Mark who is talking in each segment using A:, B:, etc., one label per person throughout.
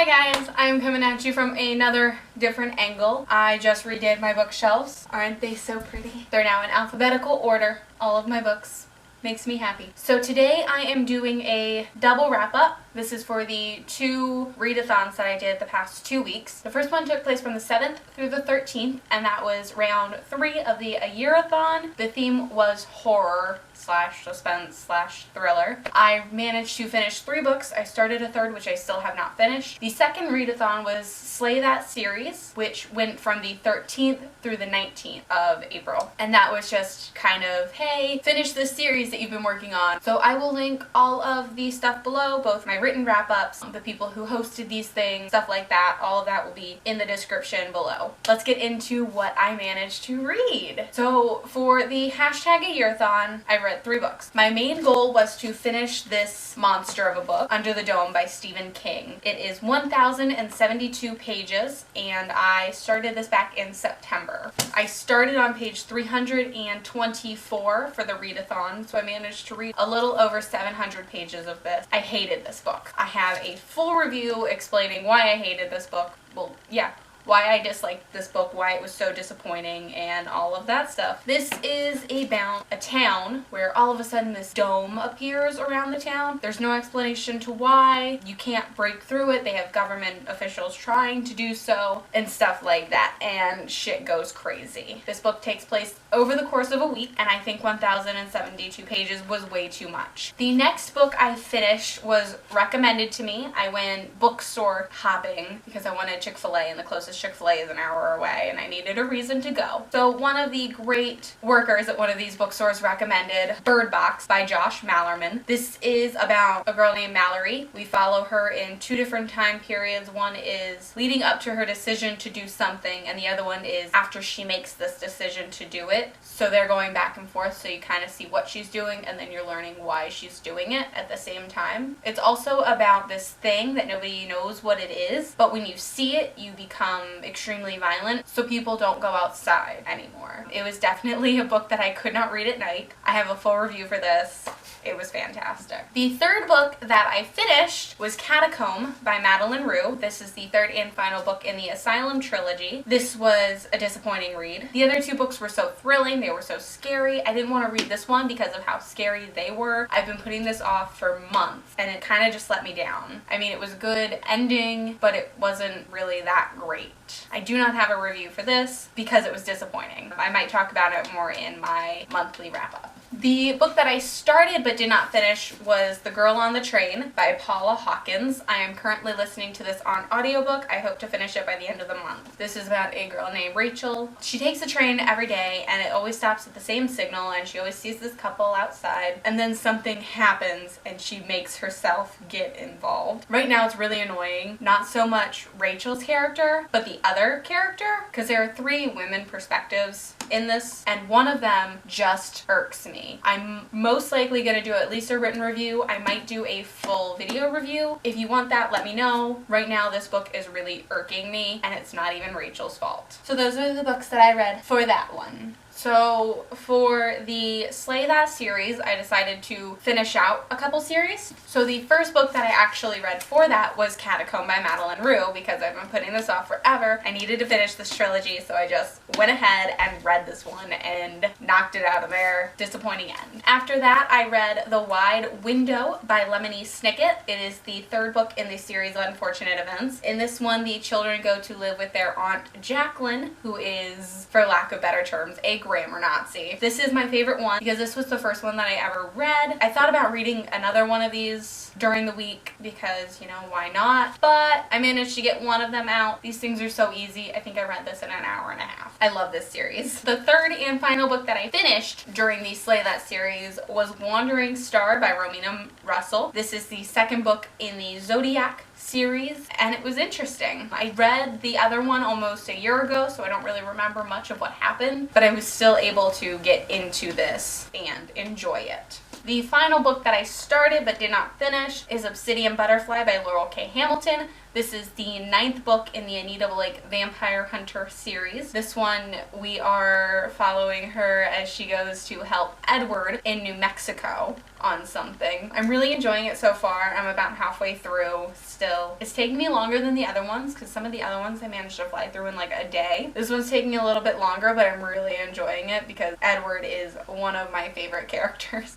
A: Hi guys, I'm coming at you from another different angle. I just redid my bookshelves. Aren't they so pretty? They're now in alphabetical order, all of my books. Makes me happy. So today I am doing a double wrap up. This is for the 2 readathons that I did the past 2 weeks. The first one took place from the 7th through the 13th, and that was round 3 of the AYearAthon. The theme was horror / suspense / thriller. I managed to finish 3 books. I started a 3rd, which I still have not finished. The second readathon was Slay That series, which went from the 13th through the 19th of April. And that was just kind of, hey, finish this series that you've been working on. So I will link all of the stuff below, both my written wrap-ups, the people who hosted these things, stuff like that. All of that will be in the description below. Let's get into what I managed to read. So for the #AYearAthon, I read 3 books. My main goal was to finish this monster of a book, Under the Dome by Stephen King. It is 1,072 pages, and I started this back in September. I started on page 324 for the readathon, so I managed to read a little over 700 pages of this. I hated this book. I have a full review explaining why I hated this book. Well, yeah. Why I disliked this book, why it was so disappointing, and all of that stuff. This is about a town where all of a sudden this dome appears around the town. There's no explanation to why. You can't break through it. They have government officials trying to do so, and stuff like that, and shit goes crazy. This book takes place over the course of a week, and I think 1,072 pages was way too much. The next book I finished was recommended to me. I went bookstore hopping because I wanted Chick-fil-A, and the closest Chick-fil-A is an hour away, and I needed a reason to go. So one of the great workers at one of these bookstores recommended Bird Box by Josh Malerman. This is about a girl named Mallory. We follow her in 2 different time periods. One is leading up to her decision to do something, and the other one is after she makes this decision to do it. So they're going back and forth, so you kind of see what she's doing, and then you're learning why she's doing it at the same time. It's also about this thing that nobody knows what it is, but when you see it, you become extremely violent, so people don't go outside anymore. It was definitely a book that I could not read at night. I have a full review for this. It was fantastic. The 3rd book that I finished was Catacomb by Madeleine Roux. This is the 3rd and final book in the Asylum trilogy. This was a disappointing read. The other 2 books were so thrilling, they were so scary. I didn't want to read this one because of how scary they were. I've been putting this off for months, and it kind of just let me down. I mean, it was a good ending, but it wasn't really that great. I do not have a review for this because it was disappointing. I might talk about it more in my monthly wrap-up. The book that I started but did not finish was The Girl on the Train by Paula Hawkins. I am currently listening to this on audiobook. I hope to finish it by the end of the month. This is about a girl named Rachel. She takes a train every day, and it always stops at the same signal, and she always sees this couple outside, and then something happens and she makes herself get involved. Right now it's really annoying. Not so much Rachel's character, but the other character, because there are 3 women perspectives in this, and one of them just irks me. I'm most likely going to do at least a written review. I might do a full video review. If you want that, let me know. Right now this book is really irking me, and it's not even Rachel's fault. So those are the books that I read for that one. So for the Slay That series, I decided to finish out a couple series. So the first book that I actually read for that was Catacomb by Madeleine Roux, because I've been putting this off forever. I needed to finish this trilogy, so I just went ahead and read this one and knocked it out of there. Disappointing end. After that, I read The Wide Window by Lemony Snicket. It is the 3rd book in the series Unfortunate Events. In this one, the children go to live with their Aunt Jacqueline, who is, for lack of better terms, a grammar Nazi. This is my favorite one because this was the first one that I ever read. I thought about reading another one of these during the week because, you know, why not? But I managed to get one of them out. These things are so easy. I think I read this in an hour and a half. I love this series. The 3rd and final book that I finished during the Slay That series was Wandering Star by Romina Russell. This is the 2nd book in the Zodiac series, and it was interesting. I read the other one almost a year ago, so I don't really remember much of what happened, but I was still able to get into this and enjoy it. The final book that I started but did not finish is Obsidian Butterfly by Laurel K. Hamilton. This is the 9th book in the Anita Blake Vampire Hunter series. This one, we are following her as she goes to help Edward in New Mexico on something. I'm really enjoying it so far. I'm about halfway through still. It's taking me longer than the other ones because some of the other ones I managed to fly through in like a day. This one's taking a little bit longer, but I'm really enjoying it because Edward is one of my favorite characters.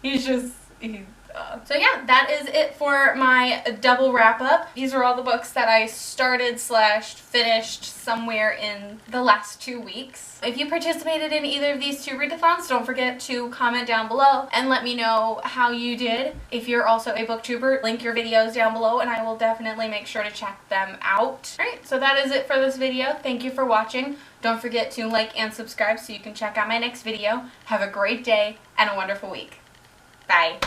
A: So yeah, that is it for my double wrap up. These are all the books that I started / finished somewhere in the last 2 weeks. If you participated in either of these 2 readathons, don't forget to comment down below and let me know how you did. If you're also a booktuber, link your videos down below and I will definitely make sure to check them out. Alright, so that is it for this video. Thank you for watching. Don't forget to like and subscribe so you can check out my next video. Have a great day and a wonderful week. Bye.